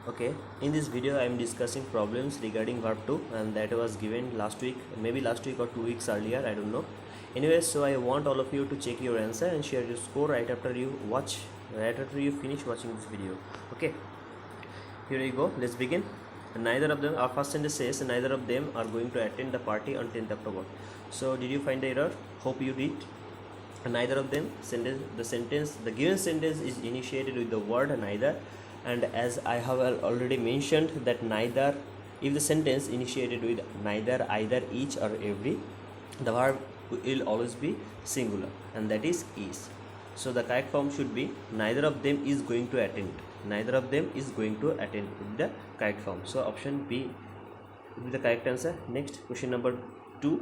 Okay, in this video I am discussing problems regarding verb to, and that was given last week, maybe last week or 2 weeks earlier, I don't know. Anyway, so I want all of you to check your answer and share your score right after you finish watching this video. Okay, here we go, let's begin. Neither of them, our first sentence says neither of them are going to attend the party on 10th October. So did you find the error? Hope you did. Neither of them, the given sentence is initiated with the word neither, and as I have already mentioned that neither, if the sentence initiated with neither, either, each or every, the verb will always be singular, and that is. So the correct form should be neither of them is going to attend. Neither of them is going to attend with the correct form. So option B will be the correct answer. Next, question number 2.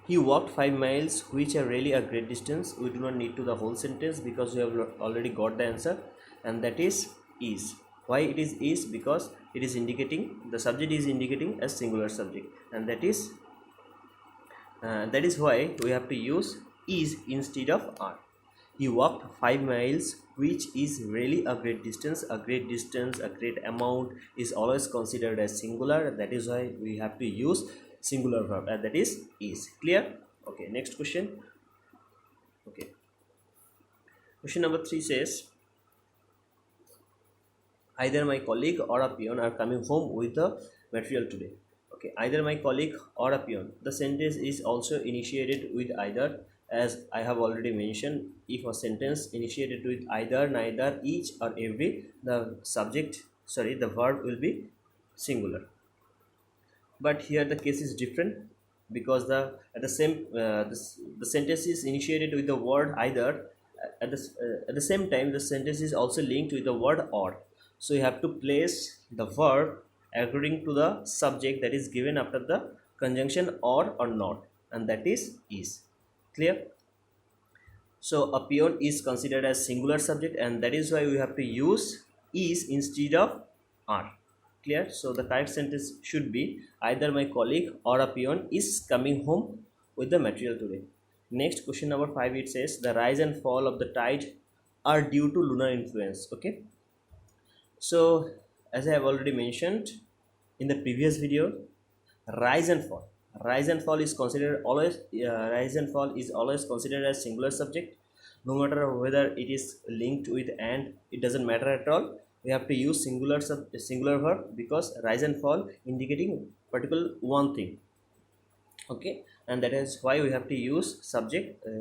He walked 5 miles, which are really a great distance. We do not need to the whole sentence because we have already got the answer, and that is. Why it is? Because it is indicating, the subject is indicating as singular subject, and that is why we have to use is instead of are. He walked 5 miles, which is really a great distance. A great distance, a great amount is always considered as singular. That is why we have to use singular verb, and that is. Clear? Okay, next question. Okay, question number 3 says either my colleague or a peon are coming home with the material today. Okay, either my colleague or a peon. The sentence is also initiated with either, as I have already mentioned. If a sentence initiated with either, neither, each or every, the verb will be singular. But here the case is different, because the sentence is initiated with the word either. At the same time, the sentence is also linked with the word or. So you have to place the verb according to the subject that is given after the conjunction or not, and that is. Clear? So a peon is considered as singular subject, and that is why we have to use is instead of are. Clear? So the correct sentence should be either my colleague or a peon is coming home with the material today. Next, question number 5, it says the rise and fall of the tide are due to lunar influence. Okay, so as I have already mentioned in the previous video, rise and fall is considered always rise and fall is always considered as singular subject, no matter whether it is linked with and, it doesn't matter at all. We have to use singular verb, because rise and fall indicating particular one thing. Okay, and that is why we have to use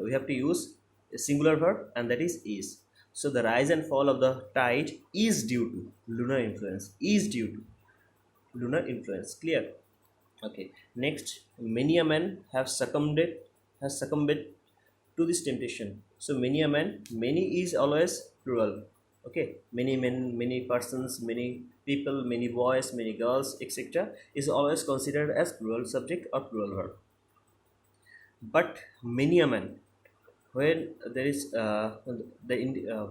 we have to use a singular verb, and that is. So the rise and fall of the tide is due to lunar influence. Clear? Okay, next, many a man has succumbed to this temptation. So many a man, many is always plural. Okay, many men, many persons, many people, many boys, many girls, etc. is always considered as plural subject or plural verb. But many a man, when there is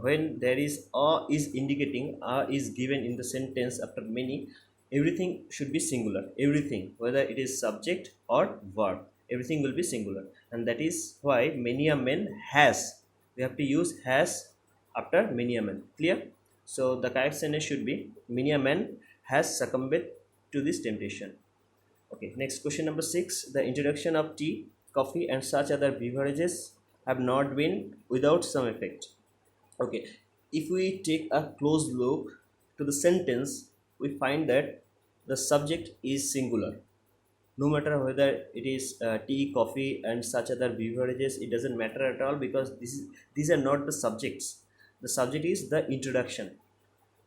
when there is a is indicating, a is given in the sentence after many, everything should be singular. Everything, whether it is subject or verb, everything will be singular, and that is why many a man has, we have to use has after many a man. Clear? So the correct sentence should be many a man has succumbed to this temptation. Okay, next, question number 6. The introduction of tea, coffee and such other beverages have not been without some effect. Okay, if we take a close look to the sentence, we find that the subject is singular. No matter whether it is tea, coffee and such other beverages, it doesn't matter at all, because these are not the subjects. The subject is the introduction.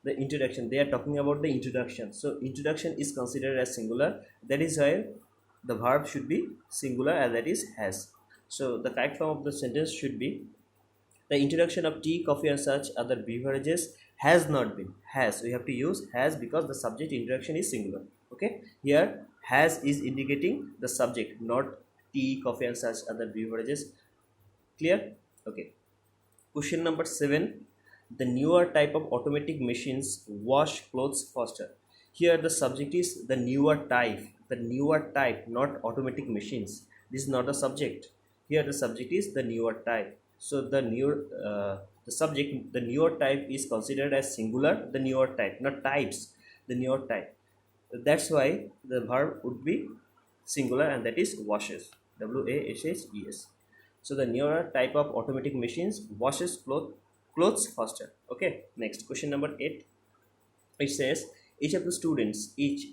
They are talking about the introduction. So introduction is considered as singular. That is why the verb should be singular, and that is has. So the correct form of the sentence should be the introduction of tea, coffee and such other beverages has not been. Has, we have to use has because the subject introduction is singular. Okay, here has is indicating the subject, not tea, coffee and such other beverages. Clear? Okay, question number 7. The newer type of automatic machines wash clothes faster. Here the subject is the newer type, not automatic machines. This is not a subject. Here the subject is the newer type. So the the subject, the newer type is considered as singular, the newer type, not types, the newer type. That's why the verb would be singular, and that is washes, washes. So the newer type of automatic machines washes clothes faster. Okay, next question number 8. It says each of the students, each,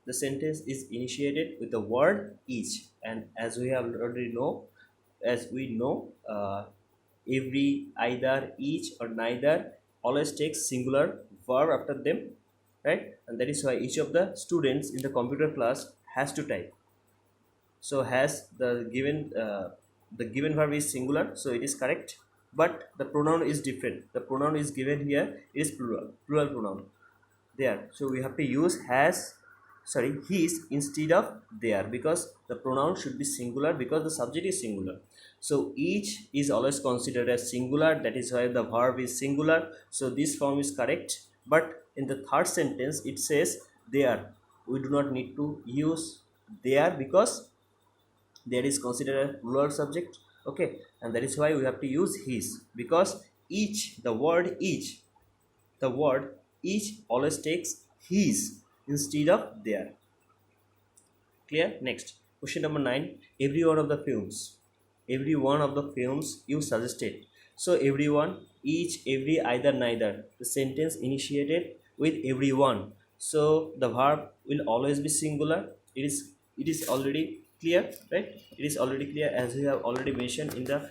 the sentence is initiated with the word each, and as we have already know, as we know, every, either, each or neither always takes singular verb after them, right? And that is why each of the students in the computer class has to type. So has the given verb is singular, so it is correct, but the pronoun is different. The pronoun is given here, it is plural pronoun there, so we have to use has, sorry, his instead of there, because the pronoun should be singular, because the subject is singular. So each is always considered as singular, that is why the verb is singular, so this form is correct. But in the third sentence it says there, we do not need to use there because there is considered a plural subject. Okay, and that is why we have to use his, because each, the word each always takes his instead of their. Clear? Next, question number 9. Every one of the films you suggested. So everyone, each, every, either, neither. The sentence initiated with everyone. So the verb will always be singular. It is already clear, right? It is already clear, as we have already mentioned in the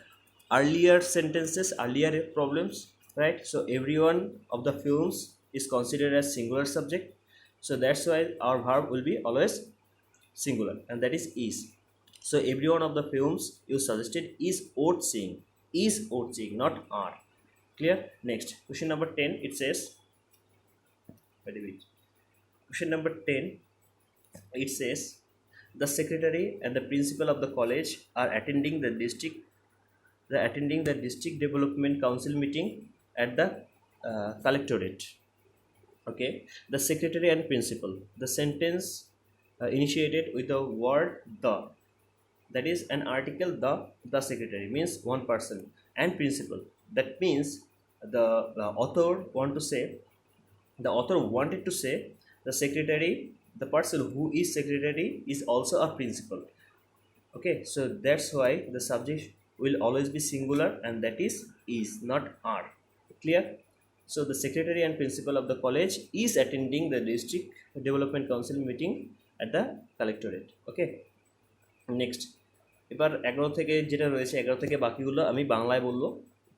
earlier sentences, earlier problems, right? So every one of the films is considered as singular subject, so that's why our verb will be always singular, and that is. So every one of the films you suggested is worth seeing, not are. Clear? Next, question number 10. It says, wait. Question number 10, it says the secretary and the principal of the college are attending the district development council meeting at the collectorate. Okay, the secretary and principal, the sentence initiated with the word the, that is an article. The secretary means one person, and principal, that means the the author wanted to say the secretary, the person who is secretary is also a principal. Okay, so that's why the subject will always be singular, and that is not are. Clear? So the secretary and principal of the college is attending the district development council meeting at the collectorate. Okay, next, এবার 11 থেকে যেটা রয়েছে, 11 থেকে বাকিগুলো আমি বাংলায় বলবো,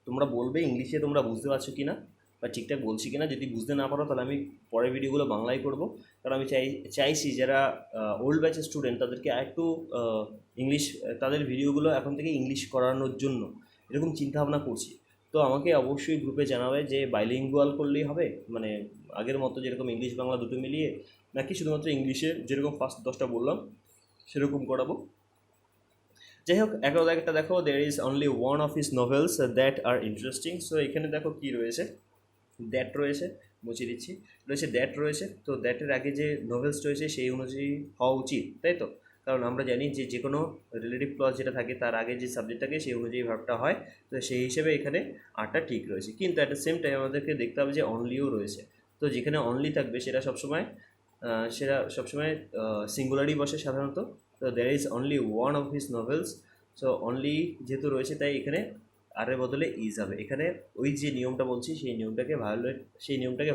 তোমরা বলবে ইংলিশে তোমরা বুঝতে পারছো কি না বা ঠিকঠাক বলছি কিনা। যদি বুঝতে না পারো তাহলে আমি পরের ভিডিওগুলো বাংলায় করব, কারণ আমি চাইছি যারা ওল্ড ব্যাচের স্টুডেন্ট তাদেরকে একটু ইংলিশ, তাদের ভিডিওগুলো এখন থেকে ইংলিশ করানোর জন্য এরকম চিন্তাভাবনা করছি। তো আমাকে অবশ্যই গ্রুপে জানাবে যে বাইলিঙ্গুয়াল করলেই হবে, মানে আগের মতো যেরকম ইংলিশ বাংলা দুটো মিলিয়ে, নাকি শুধুমাত্র ইংলিশে যেরকম ফার্স্ট 10টা বললাম সেরকম করাবো। যাই হোক, 11 জায়গাটা দেখো, there is only one of his novels that are interesting. So এখানে দেখো কি রয়েছে, দ্যাট রয়েছে, মুছে দিচ্ছি, রয়েছে দ্যাট রয়েছে। তো দ্যাটের আগে যে নোভেলস রয়েছে সেই অনুযায়ী হওয়া উচিত, তাই তো? কারণ আমরা জানি যে যে কোনো রিলেটিভ ক্লজ যেটা থাকে তার আগে যে সাবজেক্ট থাকে সেই অনুযায়ী ভার্বটা হয়। তো সেই হিসেবে এখানে আরটা ঠিক রয়েছে, কিন্তু অ্যাট দ্য সেম টাইম আমাদেরকে দেখতে হবে যে অনলিও রয়েছে। তো যেখানে অনলি থাকবে সেটা সবসময় সিঙ্গুলারই বসে সাধারণত। তো there is only one of his novels, so only যেহেতু রয়েছে তাই এখানে আরের বদলে ইজ হবে। এখানে ওই যে নিয়মটা বলছি সেই নিয়মটাকে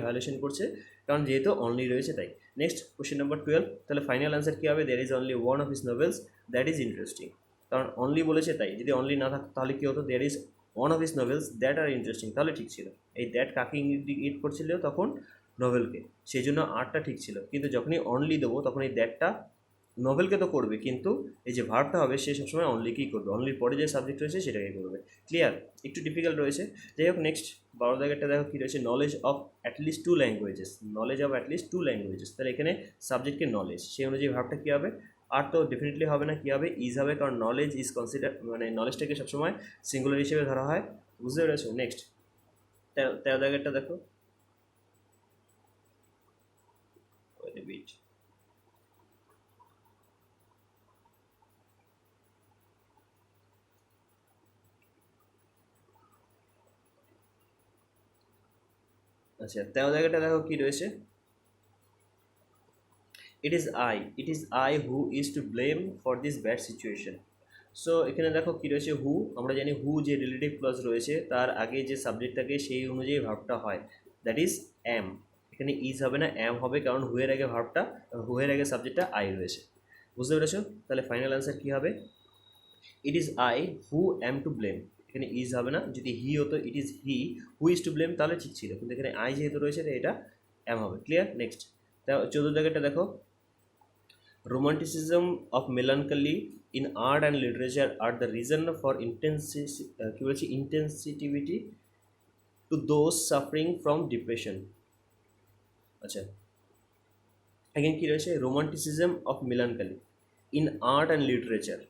ভায়োলেশন করছে, কারণ যেহেতু অনলি রয়েছে তাই। Next, question number 12। তাহলে ফাইনাল অ্যান্সার কী হবে? There is only one of his novels that is interesting, কারণ অনলি বলেছে তাই। যদি অনলি না থাকতো তাহলে কী হতো? There is one of his novels that are interesting, তাহলে ঠিক ছিল। এই দ্যাট কাকে ইন্ডিকেট করছিল? তখন নভেলকে, সেই জন্য আরটা ঠিক ছিল। কিন্তু যখনই অনলি দেবো তখন এই দ্যাটটা নভেলকে তো করবে, কিন্তু এই যে ভার্বটা হবে সে সবসময় অনলিকেই করবে, অনলির পরে যে সাবজেক্ট রয়েছে সেটাকে করবে। ক্লিয়ার? একটু ডিফিকাল্ট রয়েছে। যাই হোক, নেক্সট 12 জায়গাটা দেখো কী রয়েছে, knowledge of at least 2 languages. Knowledge of at least 2 languages, তাহলে এখানে সাবজেক্টকে নলেজ, সেই অনুযায়ী ভার্বটা কী হবে? আর তো ডেফিনেটলি হবে না, কী হবে? ইজ হবে, কারণ নলেজ ইজ কনসিডার, মানে নলেজটাকে সবসময় সিঙ্গুলার হিসেবে ধরা হয়। বুঝতে পেরেছো? নেক্সট 13 জায়গাটা দেখো, বিট আচ্ছা 13 জায়গাটা দেখো কি রয়েছে, it is I who is to blame for this bad situation. So এখানে দেখো কি রয়েছে, হু, আমরা জানি হু যে রিলেটিভ ক্লজ রয়েছে তার আগে যে সাবজেক্ট থাকে সেই অনুযায়ী ভার্বটা হয়, দ্যাট ইজ অ্যাম। এখানে ইজ হবে না, অ্যাম হবে, কারণ হুয়ের আগে ভার্বটা, হুয়ের আগে সাবজেক্টটা আই রয়েছে। বুঝতে পেরেছো? তাহলে ফাইনাল অ্যান্সার কী হবে, it is I who am to blame. এখানে ইজ হবে না, যদি হি হতো it is he who is to blame তাহলে ঠিক ছিল, কিন্তু এখানে আই যেহেতু রয়েছে তাই এটা অ্যাম হবে। ক্লিয়ার? নেক্সট 14 জায়গাটা দেখো, romanticism of melancholy in art and literature are the reason for insensitivity to those suffering from depression. আচ্ছা, এখানে কি রয়েছে, romanticism of melancholy in art and literature.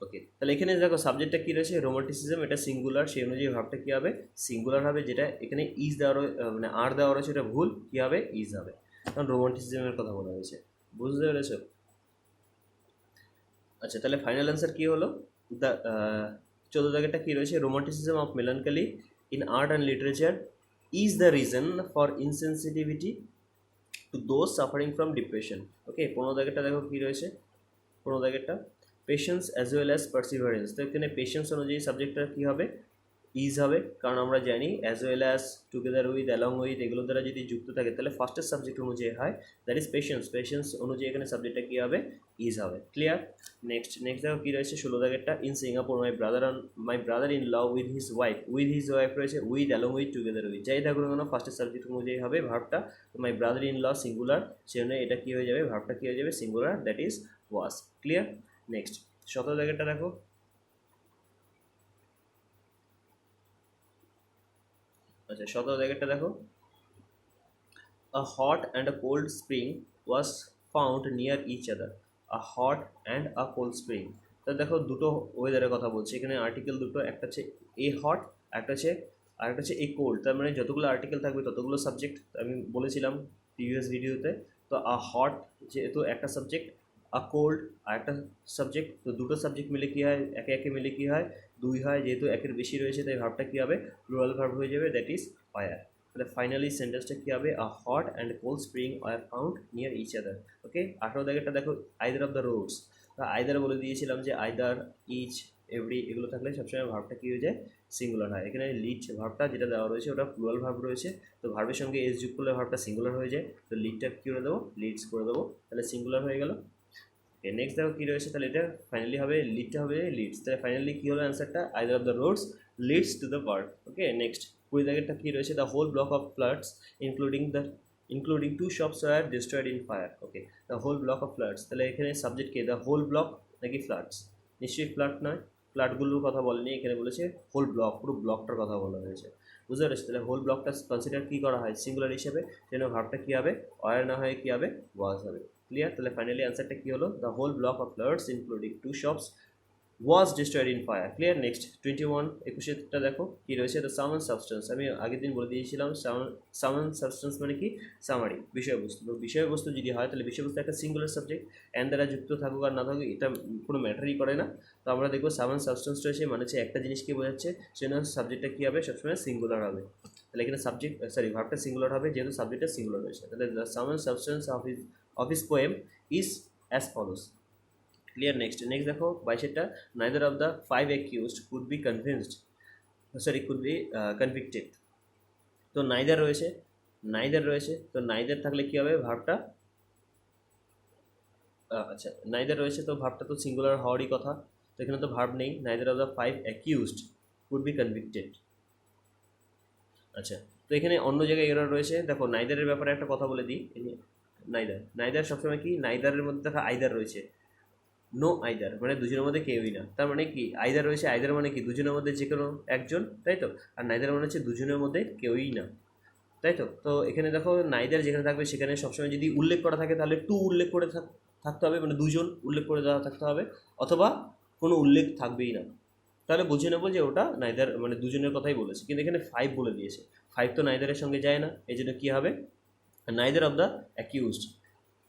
Okay, তাহলে এখানে দেখো সাবজেক্টটা কী রয়েছে, রোমান্টিসিজম, এটা সিঙ্গুলার, সেই অনুযায়ী ভাবটা কী হবে, সিঙ্গুলার হবে। যেটা এখানে ইজ দেওয়া মানে আর দেওয়া রয়েছে এটা ভুল, কী হবে, ইজ হবে, কারণ রোমান্টিসিজমের কথা বলা হয়েছে। বুঝতে পেরেছ? আচ্ছা, তাহলে ফাইনাল অ্যান্সার কী হলো, দ্য 14 জায়গাটা কী রয়েছে, romanticism of melancholy in art and literature is the reason for insensitivity to those suffering from depression. Okay, 15 জায়গাটা দেখো কী রয়েছে, 15 জায়গাটা patience as well as perseverance. তো এখানে পেশেন্স অনুযায়ী সাবজেক্টটা কী হবে, ইজ হবে, কারণ আমরা জানি as well as, together with, along with এগুলো দ্বারা যদি যুক্ত থাকে তাহলে ফার্স্টের সাবজেক্ট অনুযায়ী হয়, দ্যাট ইজ পেশেন্স। পেশেন্স অনুযায়ী এখানে সাবজেক্টটা কী হবে, ইজ হবে। ক্লিয়ার? নেক্সট দেখো কী রয়েছে, 16 জায়গাটা, in Singapore my brother in love with his wife রয়েছে, with, along with, together with, যাই থাকুন কেন ফার্স্টের সাবজেক্ট অনুযায়ী হবে ভার্বটা। My brother in law singular, সেজন্য এটা কী হয়ে যাবে, ভার্বটা কী হয়ে যাবে, singular, that is was. Clear? Next 17 জায়গাটা দেখো, আচ্ছা 17 জায়গাটা দেখো, a hot and a cold spring was found near each other. A hot and a cold spring. তো দেখো দুটো ওয়েদারের কথা বলছে এখানে, আর্টিকেল দুটো, একটা হচ্ছে এ হট, একটা হচ্ছে এ কোল্ড। তার মানে যতগুলো আর্টিকেল থাকবে ততগুলো সাবজেক্ট, আমি বলেছিলাম প্রিভিয়াস ভিডিওতে। তো আ হট যেহেতু একটা সাবজেক্ট, আ কোল্ড আর একটা সাবজেক্ট, তো দুটো সাবজেক্ট মিলে কী হয়, একে একে মিলে কী হয়, দুই হয়। যেহেতু একের বেশি রয়েছে তাই ভার্বটা কী হবে, প্লুরাল ভার্ব হয়ে যাবে, দ্যাট ইজ ফায়ার। তাহলে ফাইনালি সেন্টেন্সটা কী হবে, a hot and cold spring are found near each other. Okay, 18 জায়গাটা দেখো, either of the roads. Either বলে দিয়েছিলাম যে আইদার, ইচ, এভরি এগুলো থাকলে সবসময় ভার্বটা কী হয়ে যায়, সিঙ্গুলার হয়। এখানে লিড ভার্বটা যেটা দেওয়া রয়েছে ওটা প্লুরাল ভার্ব রয়েছে, তো ভার্বের সঙ্গে এস যুক্ত করলে ভার্বটা সিঙ্গুলার হয়ে যায়, তো লিডটা কী করে দেবো, লিডস করে দেবো, তাহলে সিঙ্গুলার হয়ে গেল। ওকে, নেক্সট দেখো কী রয়েছে, তাহলে এটা ফাইনালি হবে, লিডটা হবে লিডস, তাহলে ফাইনালি কী হলো অ্যান্সারটা, either of the roads leads to the park. Okay, next 20 জায়গাটা কী রয়েছে, the whole block of flats including 2 shops were destroyed in fire. Okay, the whole block of flats, তাহলে এখানে সাবজেক্ট কে, দ্য হোল ব্লক নাকি flats, নিশ্চয়ই flat নয়, ফ্ল্যাটগুলোর কথা বলেনি, এখানে বলেছে হোল ব্লক, পুরো ব্লকটার কথা বলা হয়েছে। বুঝতে পেরেছি? তাহলে হোল ব্লকটা কনসিডার কী করা হয়, সিঙ্গুলার হিসেবে, সেজন্য ভার্বটা কী হবে, অয়ার না হয়ে কী হবে, ওয়াজ হবে। ক্লিয়ার? তাহলে ফাইনালি অ্যান্সারটা কী হলো, the whole block of flats including 2 shops was destroyed in fire. Clear? Next 21 21টা দেখো কি রয়েছে, দ্য সামান সাবস্টেন্স। আমি আগের দিন বলে দিয়েছিলাম সামান সাবস্টেন্স মানে কি, সামারি, বিষয়বস্তু। তো বিষয়বস্তু যদি হয় তাহলে বিষয়বস্তু একটা সিঙ্গুলার সাবজেক্ট, অ্যান্ড দ্বারা যুক্ত থাকুক আর না থাকুক এটা কোনো ম্যাটারই করে না। তো আমরা দেখবো সামান সাবস্টেন্স রয়েছে মানে হচ্ছে একটা জিনিসকে বোঝাচ্ছে, সেজন্য সাবজেক্টটা কী হবে, সবসময় সিঙ্গুলার হবে। তাহলে এখানে ভার্বটা সিঙ্গুলার হবে যেহেতু সাবজেক্টটা সিঙ্গুলার রয়েছে। তাহলে the sum and substance of his poem is as follows. Clear? Next দেখো 22টা, neither of the 5 accused could be convicted. তো নাইদার রয়েছে, তো নাইদার থাকলে কী হবে, ভার্বটা, আচ্ছা নাইদার রয়েছে তো ভার্বটা তো সিঙ্গুলার হওয়ারই কথা, তো এখানে তো ভার্ব নেই, neither of the 5 accused could be convicted. আচ্ছা, তো এখানে অন্য জায়গায় এরর রয়েছে, দেখো নাইদারের ব্যাপারে একটা কথা বলে দিই। নাইদার সবসময় কি, নাইদারের মধ্যে দেখা আইদার রয়েছে, নো আইদার মানে দুজনের মধ্যে কেউই না। তার মানে কি, আইদার রয়েছে, আইদার মানে কি দুজনের মধ্যে যে কোনো একজন, তাই তো, আর নাইদার মানে হচ্ছে দুজনের মধ্যে কেউই না, তাই তো। তো এখানে দেখো নাইদার যেখানে থাকবে সেখানে সবসময় যদি উল্লেখ করা থাকে তাহলে টু উল্লেখ করে থাকতে হবে, মানে দুজন উল্লেখ করে দেওয়া থাকতে হবে, অথবা কোনো উল্লেখ থাকবেই না, তাহলে বুঝে নেবো যে ওটা নাইদার মানে দুজনের কথাই বলেছে। কিন্তু এখানে 5 বলে দিয়েছে, 5 তো নাইদারের সঙ্গে যায় না, এই জন্য কী হবে, নাইদার অফ দ্য অ্যাকিউজড।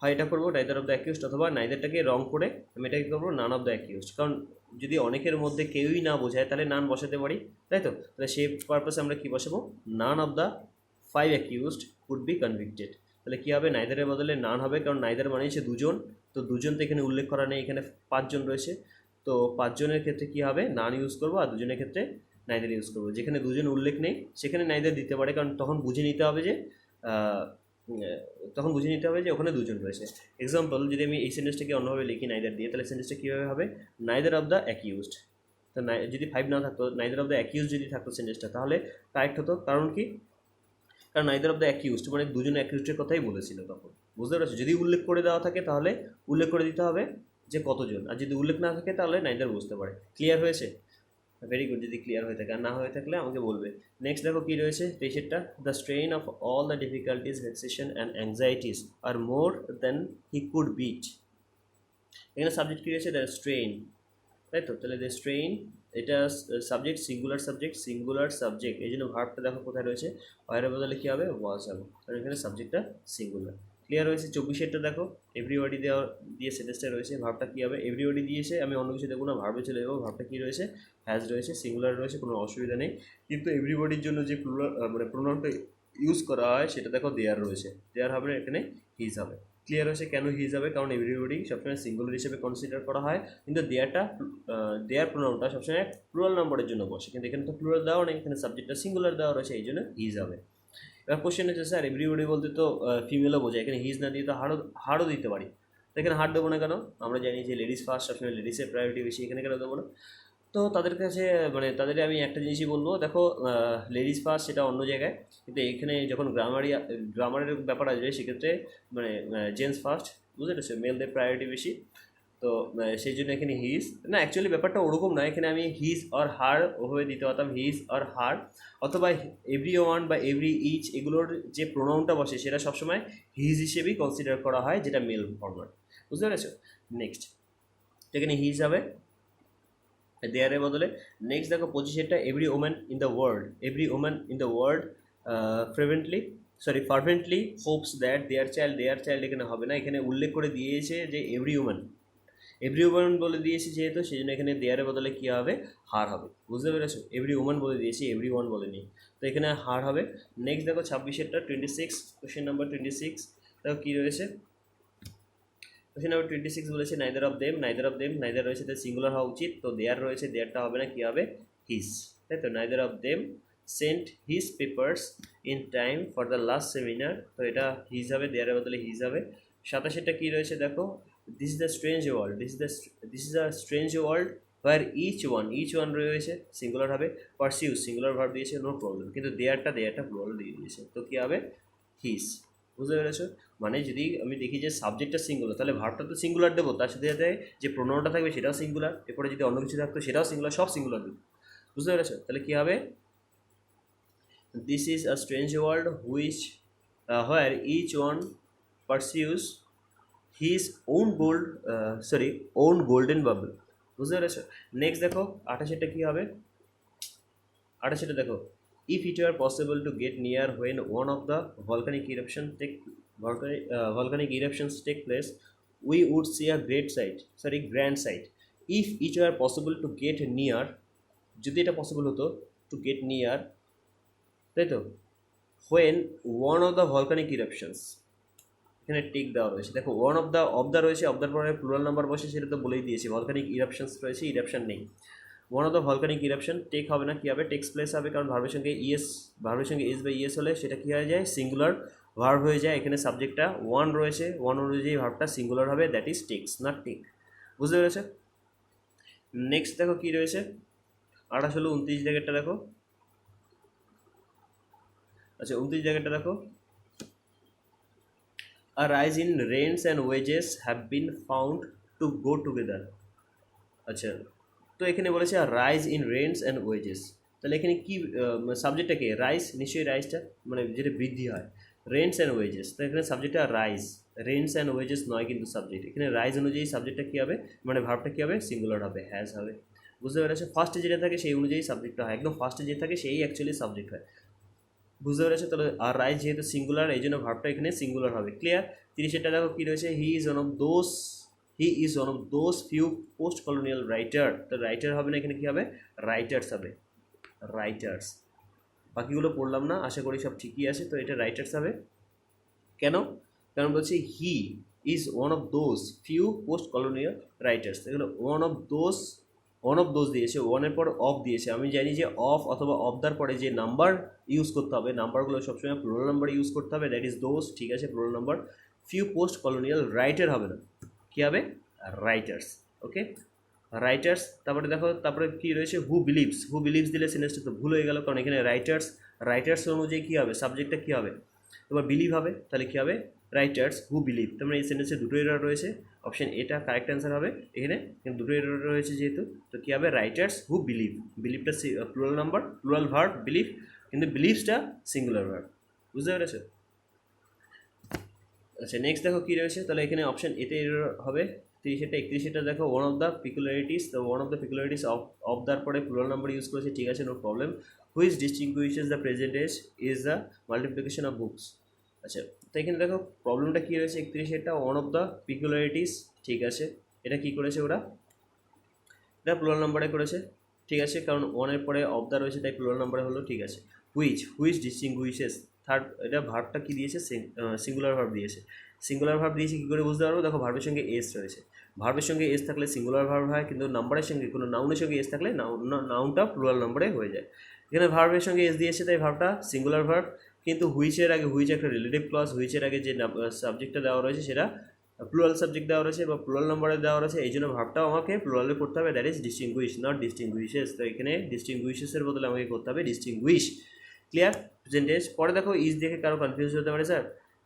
হয় এটা করবো নাইদার অফ দ্য অ্যাকিউজড, অথবা নাইদারটাকে রং করে আমি এটাকে করবো নান অফ দ্য অ্যাকিউজড, কারণ যদি অনেকের মধ্যে কেউই না বোঝায় তাহলে নান বসাতে পারি, তাই তো। তাহলে সেই পারপাসে আমরা কী বসাবো, none of the 5 accused could be convicted. তাহলে কী হবে, নাইদারের বদলে নান হবে, কারণ নাইদার মানে হচ্ছে দুজন, তো দুজন তো এখানে উল্লেখ করা নেই, এখানে 5 জন রয়েছে, তো 5 জনের ক্ষেত্রে কী হবে, নান ইউজ করবো, আর দুজনের ক্ষেত্রে নাইদার ইউজ করবো। যেখানে দুজন উল্লেখ নেই সেখানে নাইদার দিতে পারে, কারণ তখন বুঝে নিতে হবে যে ওখানে দুজন রয়েছে। এক্সাম্পল, যদি আমি এই সেন্টেন্সটাকে অন্যভাবে লিখি নাইদার দিয়ে, তাহলে সেন্টেন্সটা কীভাবে হবে, নাইদার অফ দ্য অ্যাকিউজড। তো যদি 5 না থাকতো, নাইদার অফ দ্য অ্যাকিউজ যদি থাকতো সেন্টেন্সটা, তাহলে কারেক্ট হতো। কারণ কি, কারণ নাইদার অফ দ্য অ্যাকিউজড মানে দুজন অ্যাকিউজডের কথাই বলেছিল তখন, বুঝতে পারছো? যদি উল্লেখ করে দেওয়া থাকে তাহলে উল্লেখ করে দিতে হবে যে কতজন, আর যদি উল্লেখ না থাকে তাহলে নাইদার বুঝতে পারে। ক্লিয়ার হয়েছে? Very good. যদি ক্লিয়ার হয়ে থাকে, আর না হয়ে থাকলে আমাকে বলবে। নেক্সট দেখো কী রয়েছে পেশেন্টটা, the strain of all the difficulties, vexation and anxieties are more than he could beat. এখানে সাবজেক্ট কী রয়েছে, দ্য স্ট্রেইন, তাই তো? তাহলে দ্য স্ট্রেইন, এটা সাবজেক্ট, সিঙ্গুলার সাবজেক্ট, এই জন্য ভার্বটা দেখো কোথায় রয়েছে, ওয়ারের বদলে কী হবে, ওয়াজ হবে, কারণ এখানে সাবজেক্টটা সিঙ্গুলার। ক্লিয়ার হয়েছে? 24-এরটা দেখো, এভরিবডি দিয়ে সেন্টেন্সটা রয়েছে, ভার্বটা কী হবে, এভরিবডি দিয়েছে, আমি অন্য কিছু দেখবো না, ভার্বে চলে যাবো। ভার্বটা কী রয়েছে, হ্যাজ রয়েছে, সিঙ্গুলার রয়েছে, কোনো অসুবিধা নেই। কিন্তু এভরিবডির জন্য যে মানে প্রোনাউনটা ইউজ করা হয় সেটা দেখো দেয়ার রয়েছে, দেয়ার হবে না, এখানে হিজ হবে। ক্লিয়ার হয়েছে কেন হিজ হবে, কারণ এভরিবডি সবসময় সিঙ্গুলার হিসেবে কনসিডার করা হয়, কিন্তু দেয়ার প্রোনাউনটা সবসময় প্লুরাল নাম্বারের জন্য বসে, কিন্তু এখানে তো প্লুরাল দেওয়া নেই, এখানে সাবজেক্টটা সিঙ্গুলার দেওয়া রয়েছে, এই জন্য হিজ হবে। এবার কোশ্চেন হচ্ছে, স্যার এভরিবডি বলতে তো ফিমেলও বোঝায়, এখানে হিজ না দিয়ে তো হাড়ও দিতে পারি, তো এখানে হাড় দেবো না কেন? আমরা জানি যে লেডিস ফার্স্ট, সবসময় লেডিসের প্রায়োরিটি বেশি, এখানে কেন দেবো না? তো তাদের কাছে মানে তাদের আমি একটা জিনিসই বলবো, দেখো লেডিস ফার্স্ট সেটা অন্য জায়গায়, কিন্তু এখানে যখন গ্রামারের ব্যাপার আসবে সেক্ষেত্রে মানে জেন্টস ফার্স্ট, বুঝতে পেরেছো? মেলদের প্রায়োরিটি বেশি, তো সেই জন্য এখানে হিজ না, অ্যাকচুয়ালি ব্যাপারটা ওরকম নয়, এখানে আমি হিজ আর হার ওভাবে দিতে পারতাম, হিজ আর হার, অথবা এভরি ওয়ান বা এভরি ইচ, এগুলোর যে প্রোনাউনটা বসে সেটা সবসময় হিজ হিসেবেই কনসিডার করা হয়, যেটা মেল ফরম্যাট, বুঝতে পেরেছো? নেক্সট এখানে হিজ হবে দেয়ারের বদলে। নেক্সট দেখো 25-এরটা, every woman in the world fervently hopes that their child এখানে হবে না, এখানে উল্লেখ করে দিয়েছে যে এভরি ওম্যান বলে দিয়েছে যেহেতু, সেই জন্য এখানে দেয়ারের বদলে কী হবে, হার হবে, বুঝতে পেরেছো? এভরি ওম্যান বলে দিয়েছি, এভরি ওয়ান বলেনি, তো এখানে হার হবে। নেক্সট দেখো 26-এরটা 26, কোশ্চেন নাম্বার 26, দেখো কী রয়েছে, কোশ্চেন নাম্বার 26 বলেছে নাইদার অফ দেম, নাইদার রয়েছে, তো সিঙ্গুলার হওয়া উচিত, তো দেয়ার রয়েছে, দেয়ারটা হবে না, কী হবে, হিজ, তাই তো? Neither of them sent his papers in time for the last seminar, তো এটা হিজ হবে, দেয়ারের বদলে হিজ হবে। 27-টা কী রয়েছে দেখো, this is a strange world where each one রয়েছে, সিঙ্গুলার হবে। পারসিউজ, সিঙ্গুলার ভার্ব দিয়েছে, নো প্রবলেম, কিন্তু দেয়ারটা প্লুরাল দিয়ে দিয়েছে, তো কী হবে, হিজ, বুঝতে পেরেছো? মানে যদি আমি দেখি যে সাবজেক্টটা সিঙ্গুলার, তাহলে ভার্বটা তো সিঙ্গুলার দেবো, তার সাথে সাথে যে প্রোনাউনটা থাকবে সেটাও সিঙ্গুলার, এরপরে যদি অন্য কিছু থাকতো সেটাও সিঙ্গুলার, সব সিঙ্গুলার দেবো, বুঝতে পেরেছো? তাহলে কী হবে, this is a strange world where each one pursues his own golden bubble, বুঝতে পেরেছো? নেক্সট দেখো 28-টা কী হবে, 28-টা দেখো, if it were possible to get near when one of the volcanic eruptions take place, we would see a grand sight. If it were possible to get near, যদি এটা possible হতো to get near, তাই তো, when one of the volcanic eruptions, এখানে take দেওয়া রয়েছে, দেখো one of the রয়েছে, অফ দ্যার পরে প্লুরাল নাম্বার বসে, সেটা তো বলেই দিয়েছি, ভলকানিক ইরাপশনস রয়েছে, ইরাপশন নেই, one of the volcanic eruption, take হবে না, কী হবে, টেক্স প্লেস হবে, কারণ ভার্বের সঙ্গে এস বা ইএস হলে সেটা কী হয়ে যায়, সিঙ্গুলার ভার্ব হয়ে যায়। এখানে সাবজেক্টটা ওয়ান রয়েছে, ওয়ান অনুযায়ী ভার্বটা সিঙ্গুলার হবে, that is takes, not take, বুঝতে পেরেছে? নেক্সট দেখো কী রয়েছে, 28 হলো 29 জায়গাটা দেখো, আচ্ছা 29 জায়গাটা দেখো, a rise in rents and wages have been found to go together, আচ্ছা তো এখানে বলেছে rise in rents and wages, তাহলে এখানে কি সাবজেক্টটা কে, রাইজ, নিশ্চয়ই রাইজটা মানে যেটা বৃদ্ধি হয়, রেন্টস অ্যান্ড ওয়েজেস, তো এখানে সাবজেক্টটা রাইজ, রেন্টস অ্যান্ড ওয়েজেস নয় কিন্তু সাবজেক্ট, এখানে রাইজ অনুযায়ী সাবজেক্টটা কী হবে, মানে ভার্বটা কী হবে, সিঙ্গুলার হবে, হ্যাজ হবে, বুঝতে পেরেছো? ফার্স্টে যেটা থাকে সেই অনুযায়ী সাবজেক্টটা হয়, একদম ফার্স্টে যেটা থাকে সেই অ্যাকচুয়ালি সাবজেক্ট হয়, বুঝতে পেরেছো? তাহলে আর রাইজ যেহেতু সিঙ্গুলার, এই জন্য ভার্বটা এখানে সিঙ্গুলার হবে। ক্লিয়ার? 30-এরটা দেখো কী রয়েছে, হি is one of those few post colonial writer, তো রাইটার হবে না, এখানে কী হবে, রাইটার্স হবে, রাইটার্স, বাকিগুলো পড়লাম না, আশা করি সব ঠিকই আছে। তো এটা রাইটার্স হবে। কেন? কারণ বলছি he is one of those few post colonial writers. এগুলো ওয়ান অফ দোজ দিয়েছে, ওয়ানের পর অফ দিয়েছে। আমি জানি যে অফ অথবা অফদার পরে যে নাম্বার ইউজ করতে হবে, নাম্বারগুলো সবসময় প্লুরাল নাম্বার ইউজ করতে হবে, দ্যাট ইজ দোজ, ঠিক আছে, plural number. Few post colonial writer হবে না, কী হবে? রাইটার্স। ওকে, রাইটার্স। তারপরে দেখো, তারপরে কী রয়েছে? হু বিলিভস দিলে সেন্টেন্সটা তো ভুল হয়ে গেল, কারণ এখানে রাইটার্স অনুযায়ী কী হবে? সাবজেক্টটা কী হবে? তোমার বিলিভ হবে, তাহলে কী হবে? Writers who believe. তার মানে এই সেন্টেন্সে দুটো এরর রয়েছে, অপশন এটা কারেক্ট অ্যান্সার হবে এখানে, কিন্তু দুটো এরর রয়েছে যেহেতু, তো কী হবে? Writers who believe. বিলিভটা plural number, plural verb believe, কিন্তু বিলিভসটা সিঙ্গুলার ভার্ব। বুঝতে পেরেছো? আচ্ছা, নেক্সট দেখো কী রয়েছে, তাহলে এখানে অপশন এতে এরর হবে। 31 দেখো, one of the peculiarities of their পরে প্লুরাল নাম্বার ইউজ করেছে, ঠিক আছে, no problem. Which distinguishes the present is the multiplication of books. আচ্ছা, তো এখানে দেখো প্রবলেমটা কী রয়েছে, 31 ওয়ান অফ দ্য পিকুলারিটিস, ঠিক আছে, এটা কী করেছে ওরা? এটা প্লুরাল নাম্বারে করেছে, ঠিক আছে, কারণ ওয়ানের পরে অফ দ্য রয়েছে তাই প্লুরাল নাম্বারে হলো, ঠিক আছে। হুইচ ডিস্টিংগুইশেস, থার্ড, এটা ভার্বটা কী দিয়েছে? সিঙ্গুলার ভার্ব দিয়েছে। সিঙ্গুলার ভার্ব দিয়েছে কী করে বুঝতে পারবো? দেখো ভার্বের সঙ্গে এস রয়েছে, ভার্বের সঙ্গে এস থাকলে সিঙ্গুলার ভার্ব হয়, কিন্তু নাম্বারের সঙ্গে কোনো নাউনের সঙ্গে এস থাকলে নাউনটা প্লুরাল নাম্বারে হয়ে যায়। এখানে ভার্বের সঙ্গে এস দিয়েছে তাই ভার্বটা সিঙ্গুলার ভার্ব, কিন্তু হুইচের আগে, হুইচ একটা রিলেটিভ ক্লজ, হুইচের আগে যে সাবজেক্টটা দেওয়া রয়েছে সেটা প্লুরাল সাবজেক্ট দেওয়া রয়েছে বা প্লুরাল নাম্বারে দেওয়া রয়েছে, এই জন্য ভার্বটাও আমাকে প্লুরালে করতে হবে, দ্যাট ইজ ডিস্টিংগুইশ, নট ডিস্টিংগুইশেস। তো এখানে ডিস্টিংগুইশেসের বদলে আমাকে করতে হবে ডিস্টিংগুইশ। ক্লিয়ার? প্রেজেন্টেজ। পরে দেখো ইজ দেখে কারো কনফিউজ হতে পারে,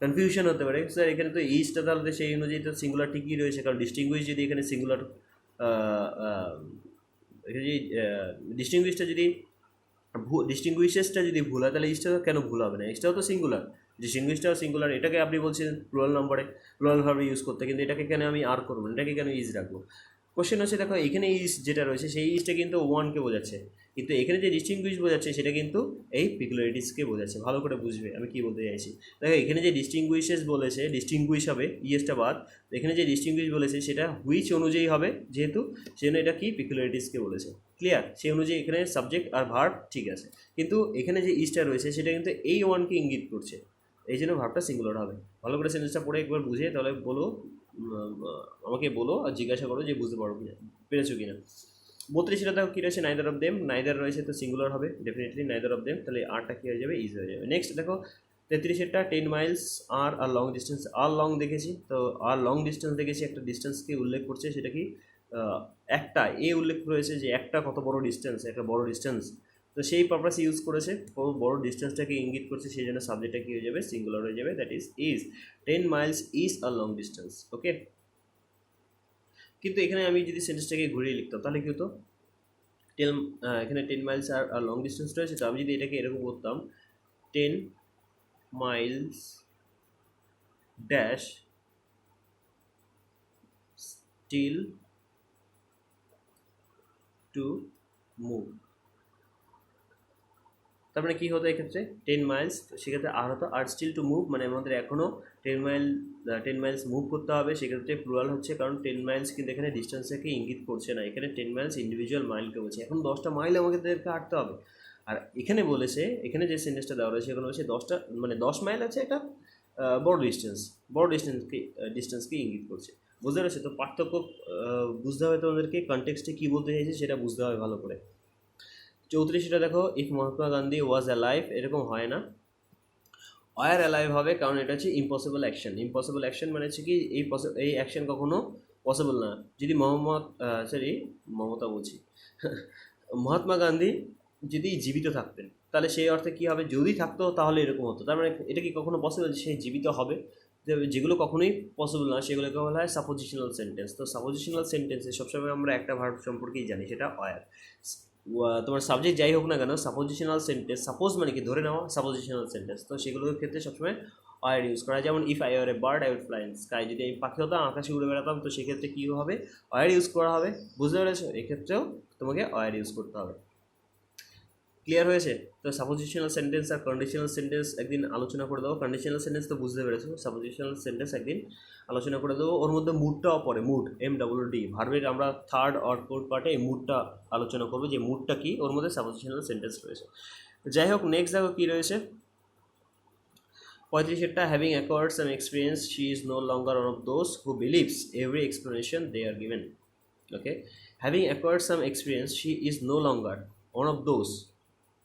কনফিউশন হতে পারে স্যার, এখানে তো ইজটা তাহলে সেই অনুযায়ী তো সিঙ্গুলার ঠিকই রয়েছে, কারণ ডিস্টিংগুইশ যদি এখানে সিঙ্গুলার, এখানে যদি ডিস্টিংগুইশটা যদি ডিস্টিংগুইশেসটা যদি ভুল হয় তাহলে ইজটা কেন ভুল হবে না? ইজটাও তো সিঙ্গুলার, ডিস্টিংগুইশটাও সিঙ্গুলার, এটাকে আপনি বলছেন প্লুরাল নাম্বারে প্লুরাল ভার্বে ইউজ করতে, কিন্তু এটাকে কেন আমি আর করবো না, এটাকে কেন ইজ রাখবো? কোশ্চেন হচ্ছে দেখো এখানে ইজ যেটা রয়েছে সেই ইজটা কিন্তু ওয়ানকে বোঝাচ্ছে, কিন্তু এখানে যে ডিস্টিংগুইশ বোঝাচ্ছে সেটা কিন্তু এই পিকুলারিটিসকে বোঝাচ্ছে। ভালো করে বুঝবে আমি কী বলতে চাইছি। দেখো এখানে যে ডিস্টিংগুইশেস বলেছে, ডিস্টিংগুইশ হবে ইএসটা বাদ, এখানে যে ডিস্টিংগুইশ বলেছে সেটা হুইচ অনুযায়ী হবে, যেহেতু সেজন্য এটা কি পিকুলারিটিসকে বলেছে। ক্লিয়ার? সেই অনুযায়ী এখানে সাবজেক্ট আর ভার্ব ঠিক আছে, কিন্তু এখানে যে ইজটা রয়েছে সেটা কিন্তু এই ওয়ানকে ইঙ্গিত করছে, এই জন্য ভার্বটা সিঙ্গুলার হবে। ভালো করে সেন্টেন্সটা পড়ে একবার বুঝে তাহলে বলো, আমাকে বলো আর জিজ্ঞাসা করো যে বুঝতে পারো কিনা, পেরেছো কিনা। 32 দেখো কী রয়েছে? নাইদার অফ দেম, নাইদার রয়েছে তো সিঙ্গুলার হবে ডেফিনেটলি, নাইদার অফ দেম, তাহলে আরটা কী হয়ে যাবে? ইজ হয়ে যাবে। নেক্সট দেখো 33 10 miles are long distance, R long দেখেছি, তো আর লং ডিস্টেন্স দেখেছি, একটা ডিস্টেন্সকে উল্লেখ করছে, সেটা কি একটা উল্লেখ রয়েছে যে একটা কত বড় ডিস্টেন্স, একটা বড় ডিস্টেন্স, তো সেই পারপাসে ইউজ করেছে, বড় ডিস্টেন্সটাকে ইঙ্গিত করছে, সেই জন্য সাবজেক্টটা কী হয়ে যাবে? সিঙ্গুলার হয়ে যাবে, that is 10 miles is a long distance. Okay, কিন্তু এখানে আমি যদি সেন্টেন্সটাকে ঘুরিয়ে লিখতাম তাহলে কি হতো? এখানে 10 মাইলস আর লং ডিস্টেন্স রয়েছে, তো আমি যদি এটাকে এরকম করতাম 10 miles dash still to move, তারপরে কী হতো এক্ষেত্রে? 10 মাইলস, সেক্ষেত্রে আর হতো আর স্টিল টু মুভ, মানে আমাদের এখনও 10 মাইলস মুভ করতে হবে, সেক্ষেত্রে প্লুরাল হচ্ছে, কারণ 10 মাইলস কিন্তু এখানে ডিস্টেন্সটাকে ইঙ্গিত করছে না, এখানে 10 মাইলস ইন্ডিভিজুয়াল মাইলকে বলছে, এখন 10টা মাইল আমাদেরকে হাঁটতে হবে। আর এখানে বলেছে, এখানে যে সেন্টেন্সটা দেওয়া রয়েছে এখানে বলছে 10 মাইল আছে, একটা বড় ডিস্টেন্সকে ইঙ্গিত করছে। বুঝতে পেরেছে? তো পার্থক্য বুঝতে হবে তোমাদেরকে, কনটেক্সটে কী বলতে চাইছে সেটা বুঝতে হবে ভালো করে। 34 দেখো, if Mahatma Gandhi was alive, এরকম হয় না, ওয়ার অ্যালাইভ হবে, কারণ এটা হচ্ছে ইম্পসিবল অ্যাকশন মানে হচ্ছে কি এই অ্যাকশন কখনো পসিবল না। যদি মহাত্মা গান্ধী যদি জীবিত থাকতেন তাহলে সেই অর্থে কী হবে? যদি থাকতো তাহলে এরকম হতো, তার মানে এটা কি কখনো পসিবল সে জীবিত হবে? যেগুলো কখনোই পসিবল না সেগুলোকে বলা হয় সাপোজিশনাল সেন্টেন্স। তো সাপোজিশনাল সেন্টেন্সে সবসময় আমরা একটা ভার্ব সম্পর্কেই জানি, সেটা ওয়ার। তোমার সাবজেক্ট যাই হোক না কেন, সাপোজিশনাল সেন্টেন্স, সাপোজ মানে কি ধরে নেওয়া, সাপোজিশনাল সেন্টেন্স, তো সেগুলোর ক্ষেত্রে সবসময় ওয়ার ইউজ করা। যেমন if I are a bird I would fly in sky, যদি আমি পাখি হতাম আকাশে উড়ে বেড়াতাম, তো সেক্ষেত্রে কী হবে? ওয়ার ইউজ করা হবে। বুঝতে পেরেছো? এক্ষেত্রেও তোমাকে ওয়ার ইউজ করতে হবে। ক্লিয়ার হয়েছে? তো সাপোজিশনাল সেন্টেন্স আর কন্ডিশনাল সেন্টেন্স একদিন আলোচনা করে দেবো। কন্ডিশনাল সেন্টেন্স তো বুঝতে পেরেছো, সাপোজিশনাল সেন্টেন্স একদিন আলোচনা করে দেবো। ওর মধ্যে মুডটাও পড়ে, মুড MWD ভার্বের আমরা থার্ড আর ফোর্থ পার্টে এই মুডটা আলোচনা করবো, যে মুডটা কি, ওর মধ্যে সাপোজিশনাল সেন্টেন্স রয়েছে। যাই হোক নেক্সট দেখো কী রয়েছে 35 having acquired some experience she is no longer one of those who believes every explanation they are given okay having acquired some experience she is no longer one of those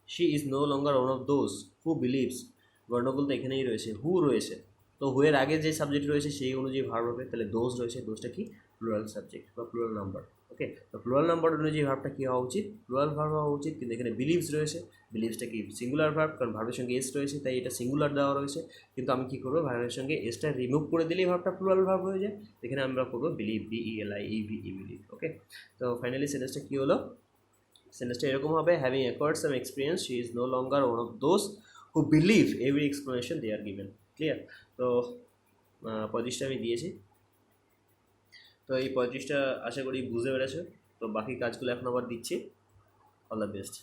she is no longer one of those who believes গণ্ডগোল তো এখানেই রয়েছে হু রয়েছে তো হুয়ের আগে যে subject রয়েছে সেই অনুযায়ী ভার্ব হবে তাহলে দোজ রয়েছে দোজটা কি প্লুরাল সাবজেক্ট বা প্লুরাল নাম্বার ওকে তো প্লুরাল নাম্বার অনুযায়ী ভার্বটা কী হওয়া উচিত প্লুরাল ভার্ব হওয়া উচিত কিন্তু এখানে বিলিভস রয়েছে বিলিভসটা কি সিঙ্গুলার ভার্ব কারণ ভার্বের সঙ্গে এস রয়েছে তাই এটা সিঙ্গুলার দেওয়া রয়েছে কিন্তু আমি কী করবো ভার্বের সঙ্গে এসটা রিমুভ করে দিলেই ভার্বটা প্লুরাল ভার্ব হয়ে যায় এখানে আমরা করবো বিলিভ BELIEVE বিলিভ ওকে তো ফাইনালি সেন্টেন্সটা কী হলো সেন্টেন্সটা এরকম হবে having acquired some experience she is no longer one of those who believe every explanation they are given clear তো 35টা আমি দিয়েছি তো এই 35টা আশা করি বুঝতে পেরেছো তো বাকি কাজগুলো এখন আবার দিচ্ছি অল দ্য বেস্ট